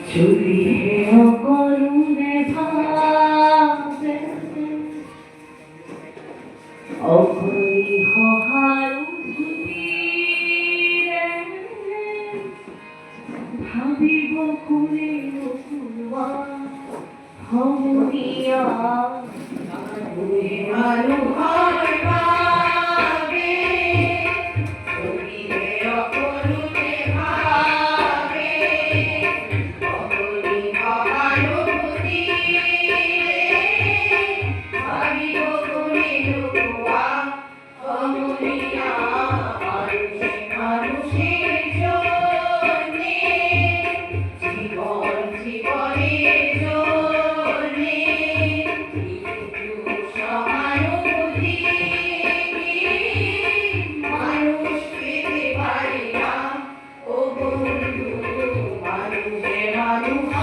চলিহে অকরুণে ভাবে অকরি সহানুভূতিৰে ভাবিব কোনে কোনোবা সমনীয়া মানুহৰ বাবে চলিহে অকৰুণে ভাবে অকৰি সহানুভূতিৰে ভাবিব কোনে কোনোবা সমনীয়া মানুষের জন্যে জীবনের জন্যে একটু সহানুভূতি মানুষ পেতে পারে না ও বন্ধু মানুষে মানুষ